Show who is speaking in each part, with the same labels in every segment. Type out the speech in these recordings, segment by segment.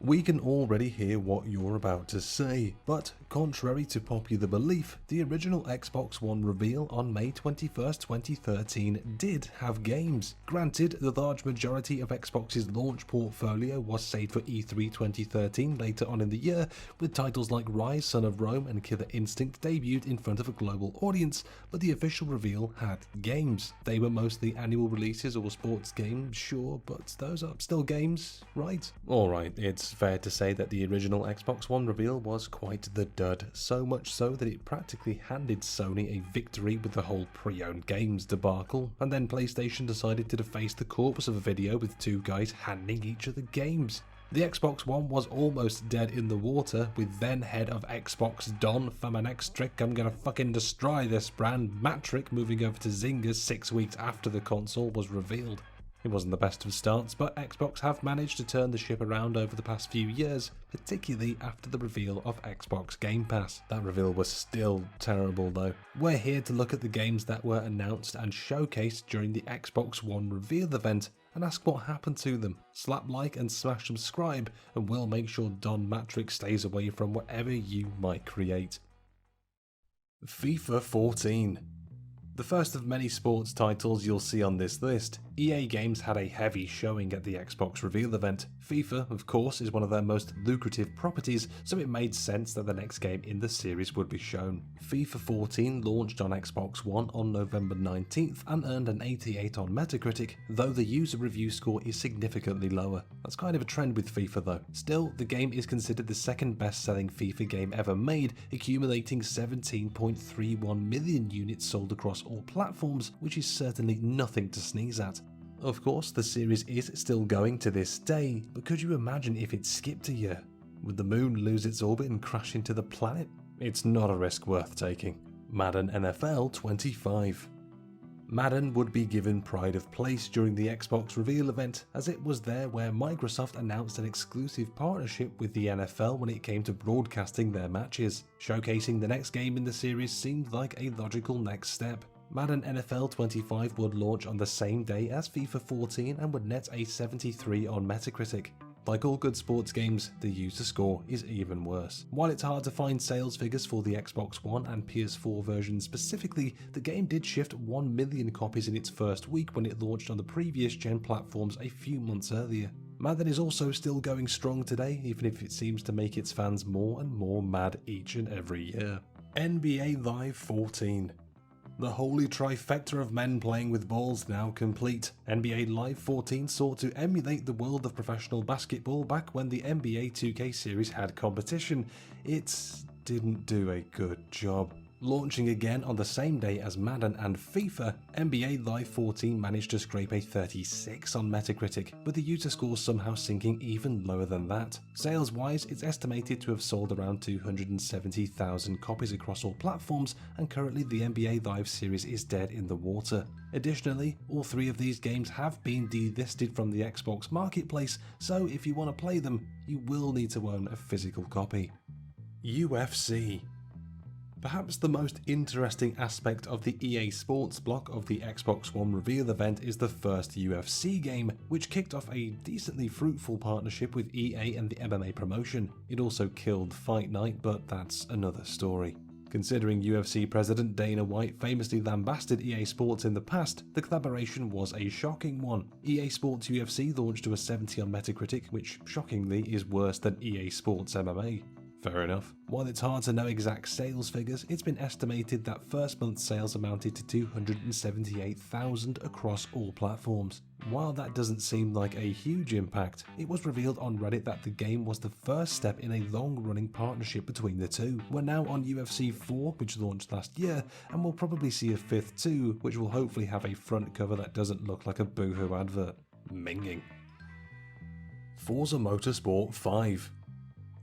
Speaker 1: We can already hear what you're about to say, but contrary to popular belief, the original Xbox One reveal on May 21st, 2013 did have games. Granted, the large majority of Xbox's launch portfolio was saved for E3 2013 later on in the year, with titles like Rise, Son of Rome and Killer Instinct debuted in front of a global audience, but the official reveal had games. They were mostly annual releases or sports games, sure, but those are still games, right? Alright, it's fair to say that the original Xbox One reveal was quite the dud, so much so that it practically handed Sony a victory with the whole pre-owned games debacle, and then PlayStation decided to deface the corpus of a video with two guys handing each other games. The Xbox One was almost dead in the water, with then head of Xbox Don for my next trick I'm gonna fucking destroy this brand Matrick moving over to Zynga 6 weeks after the console was revealed. It wasn't the best of starts, but Xbox have managed to turn the ship around over the past few years, particularly after the reveal of Xbox Game Pass. That reveal was still terrible though. We're here to look at the games that were announced and showcased during the Xbox One reveal event and ask what happened to them. Slap like and smash subscribe, and we'll make sure Don Matrix stays away from whatever you might create. FIFA 14. The first of many sports titles you'll see on this list, EA Games had a heavy showing at the Xbox reveal event. FIFA, of course, is one of their most lucrative properties, so it made sense that the next game in the series would be shown. FIFA 14 launched on Xbox One on November 19th and earned an 88 on Metacritic, though the user review score is significantly lower. That's kind of a trend with FIFA though. Still, the game is considered the second best-selling FIFA game ever made, accumulating 17.31 million units sold across all platforms, which is certainly nothing to sneeze at. Of course, the series is still going to this day, but could you imagine if it skipped a year? Would the moon lose its orbit and crash into the planet? It's not a risk worth taking. Madden NFL 25. Madden would be given pride of place during the Xbox reveal event, as it was there where Microsoft announced an exclusive partnership with the NFL when it came to broadcasting their matches. Showcasing the next game in the series seemed like a logical next step. Madden NFL 25 would launch on the same day as FIFA 14 and would net a 73 on Metacritic. Like all good sports games, the user score is even worse. While it's hard to find sales figures for the Xbox One and PS4 versions specifically, the game did shift 1 million copies in its first week when it launched on the previous gen platforms a few months earlier. Madden is also still going strong today, even if it seems to make its fans more and more mad each and every year. NBA Live 14. The holy trifecta of men playing with balls now complete. NBA Live 14 sought to emulate the world of professional basketball back when the NBA 2K series had competition. It didn't do a good job. Launching again on the same day as Madden and FIFA, NBA Live 14 managed to scrape a 36 on Metacritic, with the user score somehow sinking even lower than that. Sales-wise, it's estimated to have sold around 270,000 copies across all platforms, and currently the NBA Live series is dead in the water. Additionally, all three of these games have been delisted from the Xbox marketplace, so if you want to play them, you will need to own a physical copy. UFC. Perhaps the most interesting aspect of the EA Sports block of the Xbox One reveal event is the first UFC game, which kicked off a decently fruitful partnership with EA and the MMA promotion. It also killed Fight Night, but that's another story. Considering UFC president Dana White famously lambasted EA Sports in the past, the collaboration was a shocking one. EA Sports UFC launched to a 70 on Metacritic, which shockingly is worse than EA Sports MMA. Fair enough. While it's hard to know exact sales figures, it's been estimated that first month sales amounted to 278,000 across all platforms. While that doesn't seem like a huge impact, it was revealed on Reddit that the game was the first step in a long-running partnership between the two. We're now on UFC 4, which launched last year, and we'll probably see a fifth too, which will hopefully have a front cover that doesn't look like a Boohoo advert. Minging. Forza Motorsport 5.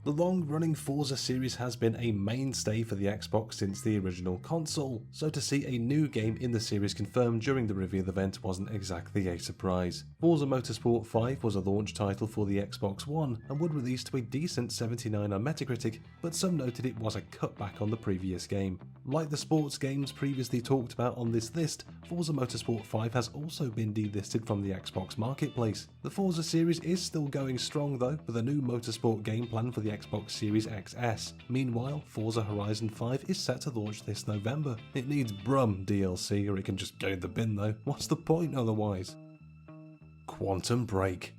Speaker 1: The long-running Forza series has been a mainstay for the Xbox since the original console, so to see a new game in the series confirmed during the reveal event wasn't exactly a surprise. Forza Motorsport 5 was a launch title for the Xbox One and would release to a decent 79 on Metacritic, but some noted it was a cutback on the previous game. Like the sports games previously talked about on this list, Forza Motorsport 5 has also been delisted from the Xbox marketplace. The Forza series is still going strong though, with a new motorsport game plan for the Xbox Series XS. Meanwhile, Forza Horizon 5 is set to launch this November. It needs Brum DLC, or it can just go in the bin though. What's the point otherwise? Quantum Break.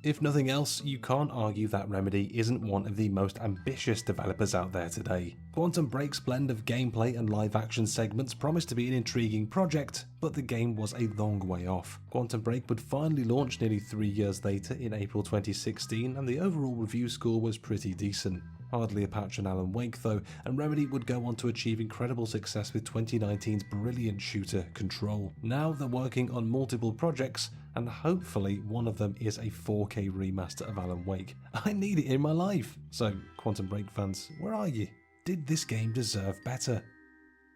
Speaker 1: If nothing else, you can't argue that Remedy isn't one of the most ambitious developers out there today. Quantum Break's blend of gameplay and live-action segments promised to be an intriguing project, but the game was a long way off. Quantum Break would finally launch nearly 3 years later in April 2016, and the overall review score was pretty decent. Hardly a patch on Alan Wake though, and Remedy would go on to achieve incredible success with 2019's brilliant shooter Control. Now they're working on multiple projects, and hopefully one of them is a 4K remaster of Alan Wake. I need it in my life! So, Quantum Break fans, where are you? Did this game deserve better?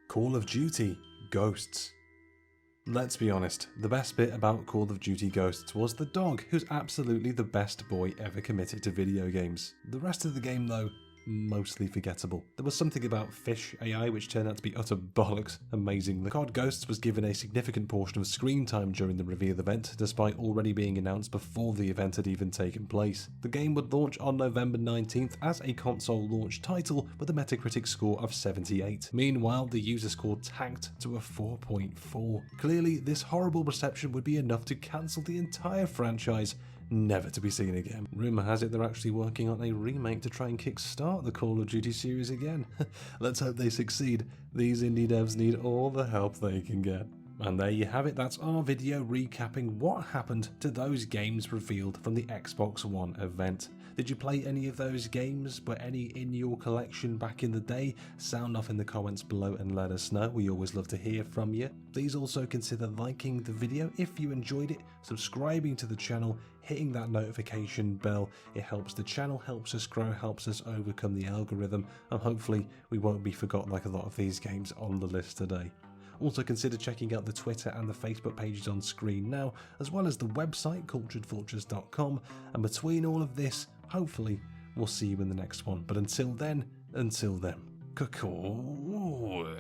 Speaker 1: Call of Duty Ghosts. Let's be honest, the best bit about Call of Duty Ghosts was the dog, who's absolutely the best boy ever committed to video games. The rest of the game though, mostly forgettable. There was something about fish AI which turned out to be utter bollocks. Amazingly, COD Ghosts was given a significant portion of screen time during the reveal event, despite already being announced before the event had even taken place. The game would launch on November 19th as a console launch title with a Metacritic score of 78. Meanwhile, the user score tanked to a 4.4. Clearly, this horrible reception would be enough to cancel the entire franchise, never to be seen again. Rumour has it they're actually working on a remake to try and kickstart the Call of Duty series again. Let's hope they succeed. These indie devs need all the help they can get. And there you have it, that's our video recapping what happened to those games revealed from the Xbox One event. Did you play any of those games? Were any in your collection back in the day? Sound off in the comments below and let us know. We always love to hear from you. Please also consider liking the video if you enjoyed it, subscribing to the channel, hitting that notification bell. It helps the channel, helps us grow, helps us overcome the algorithm, and hopefully we won't be forgotten like a lot of these games on the list today. Also consider checking out the Twitter and the Facebook pages on screen now, as well as the website culturedvultures.com, and between all of this, hopefully we'll see you in the next one. But until then, caw-caw.